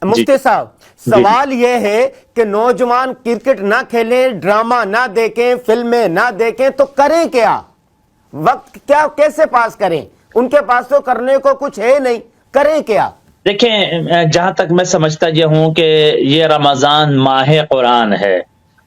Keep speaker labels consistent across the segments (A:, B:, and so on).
A: مفتی صاحب سوال یہ ہے کہ نوجوان کرکٹ نہ کھیلیں، ڈرامہ نہ دیکھیں، فلمیں نہ دیکھیں تو کریں کیا؟ وقت کیا کیسے پاس کریں؟ ان کے پاس تو کرنے کو کچھ ہے نہیں، کریں کیا؟
B: دیکھیں، جہاں تک میں سمجھتا یہ ہوں کہ یہ رمضان ماہ قرآن ہے،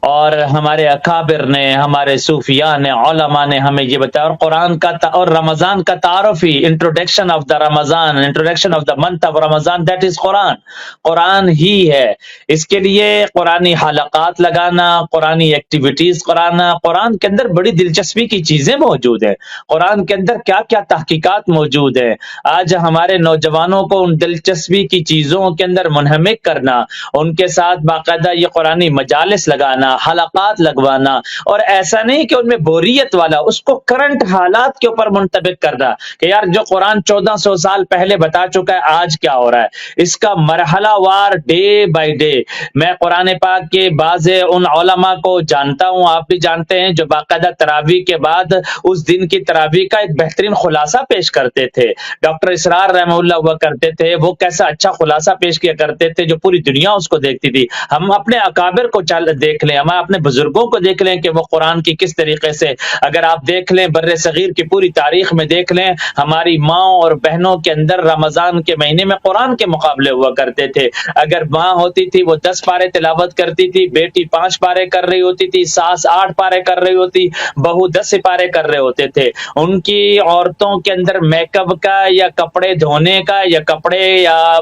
B: اور ہمارے اکابر نے، ہمارے صوفیاء نے، علماء نے ہمیں یہ بتایا، اور قرآن کا اور رمضان کا تعارف ہی introduction of the Ramzan, introduction of the month of Ramzan, that is Quran, Quran ہی ہے۔ اس کے لیے قرآنی حلقات لگانا، قرآنی ایکٹیویٹیز کرانا، قرآن کے اندر بڑی دلچسپی کی چیزیں موجود ہیں، قرآن کے اندر کیا کیا تحقیقات موجود ہیں۔ آج ہمارے نوجوانوں کو ان دلچسپی کی چیزوں کے اندر منہمک کرنا، ان کے ساتھ باقاعدہ یہ قرآنی مجالس لگانا، حلقات لگوانا، اور ایسا نہیں کہ ان میں بوریت والا، اس کو کرنٹ حالات کے اوپر منطبق کرنا کہ یار جو قرآن 1400 سال پہلے بتا چکا ہے آج کیا ہو رہا ہے، اس کا مرحلہ وار ڈے بائی ڈے۔ میں قرآن پاک کے بعض ان علماء کو جانتا ہوں، آپ بھی جانتے ہیں، جو باقاعدہ تراویح کے بعد اس دن کی تراویح کا ایک بہترین خلاصہ پیش کرتے تھے۔ ڈاکٹر اسرار رحمہ اللہ ہوا کرتے تھے، وہ کیسا اچھا خلاصہ پیش کیا کرتے تھے جو پوری دنیا اس کو دیکھتی تھی۔ ہم اپنے اکابر کو دیکھ لیں، ہم اپنے بزرگوں کو دیکھ لیں کہ وہ قرآن کی کس طریقے سے، اگر آپ دیکھ لیں بر صغیر کی پوری تاریخ میں دیکھ لیں، ہماری ماں اور بہنوں کے اندر رمضان کے مہینے میں قرآن کے مقابلے ہوا کرتے تھے۔ اگر ماں ہوتی تھی وہ 10 پارے تلاوت کرتی تھی، بیٹی 5 پارے کر رہی ہوتی تھی، ساس 8 پارے کر رہی ہوتی، بہو 10 پارے کر رہے ہوتے تھے۔ ان کی عورتوں کے اندر میک اپ کا یا کپڑے دھونے کا یا کپڑے یا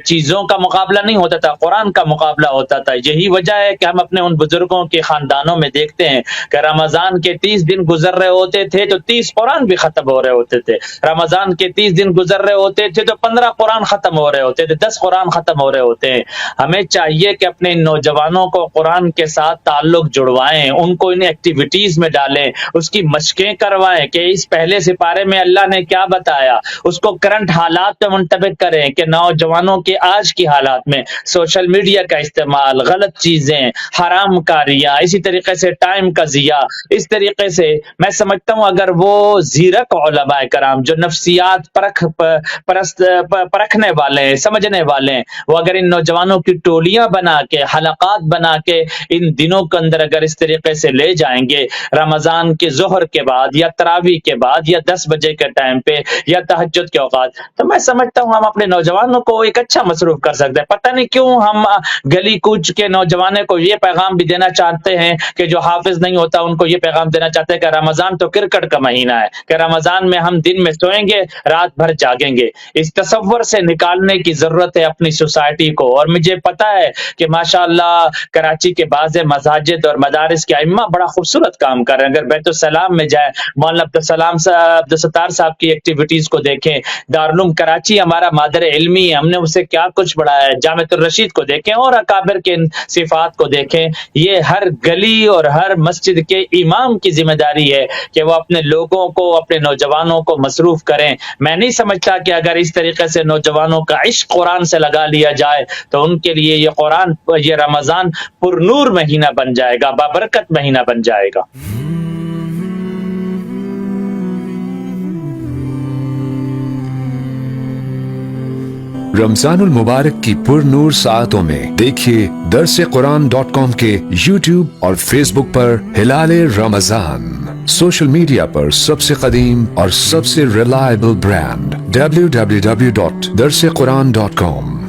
B: چیزوں کا مقابلہ نہیں ہوتا تھا، قرآن کا مقابلہ ہوتا تھا۔ یہی وجہ ہے کہ ہم اپنے ان بزرگوں کے خاندانوں میں دیکھتے ہیں کہ رمضان کے 30 دن گزر رہے ہوتے تھے تو 30 قرآن بھی ختم ہو رہے ہوتے تھے، رمضان کے 30 دن گزر رہے ہوتے تھے تو 15 قرآن ختم ہو رہے ہوتے تھے، 10 قرآن ختم ہو رہے ہوتے ہیں۔ ہمیں چاہیے کہ اپنے نوجوانوں کو قرآن کے ساتھ تعلق جڑوائیں، ان کو ان ایکٹیویٹیز میں ڈالیں، اس کی مشقیں کروائیں کہ اس پہلے سپارے میں اللہ نے کیا بتایا، اس کو کرنٹ حالات پہ منطبق کریں کہ نوجوانوں کے آج کی حالات میں سوشل میڈیا کا استعمال، غلط چیزیں، حرام کاریاں، اسی طریقے سے ٹائم کا ضیاع، اس طریقے سے میں سمجھتا ہوں اگر وہ زیرک علماء کرام جو نفسیات پرکھنے والے ہیں، سمجھنے والے ہیں، وہ اگر ان نوجوانوں کی ٹولیاں بنا کے، حلقات بنا کے ان دنوں کے اندر اگر اس طریقے سے لے جائیں گے، رمضان کے ظہر کے بعد یا تراویح کے بعد یا 10 بجے کے ٹائم پہ یا تہجد کے اوقات، تو میں سمجھتا ہوں ہم اپنے نوجوانوں کو ایک اچھا مصروف کر سکتے ہیں۔ پتہ نہیں کیوں ہم گلی کوچ کے نوجوانوں کو یہ پیغام بھی دینا چاہتے ہیں کہ جو حافظ نہیں ہوتا ان کو یہ پیغام دینا چاہتے ہیں کہ رمضان تو کرکٹ کا مہینہ ہے، کہ رمضان میں ہم دن میں سوئیں گے، رات بھر جاگیں گے۔ اس تصور سے نکالنے کی ضرورت ہے اپنی سوسائٹی کو۔ اور مجھے پتا ہے کہ ماشاءاللہ کراچی کے بعض مساجد اور مدارس کے ائمہ بڑا خوبصورت کام کر رہے ہیں۔ اگر بیت السلام میں جائیں، مولانا عبدالستار صاحب کی ایکٹیویٹیز کو دیکھیں، دارالعلوم کراچی ہمارا مادر علمی ہے، ہم نے اسے کیا کچھ بڑھایا ہے، جامعۃ الرشید کو دیکھیں اور اکابر کے صفات کو دیکھیں۔ یہ ہر گلی اور ہر مسجد کے امام کی ذمہ داری ہے کہ وہ اپنے لوگوں کو، اپنے نوجوانوں کو مصروف کریں۔ میں نہیں سمجھتا کہ اگر اس طریقے سے نوجوانوں کا عشق قرآن سے لگا لیا جائے تو ان کے لیے یہ رمضان پر نور مہینہ بن جائے گا، بابرکت مہینہ بن جائے گا۔
C: رمضان المبارک کی پر نور ساعتوں میں دیکھیے درسقرآن.com کے یوٹیوب اور فیس بک پر ہلال رمضان، سوشل میڈیا پر سب سے قدیم اور سب سے ریلائبل برانڈ www.درسقرآن.com۔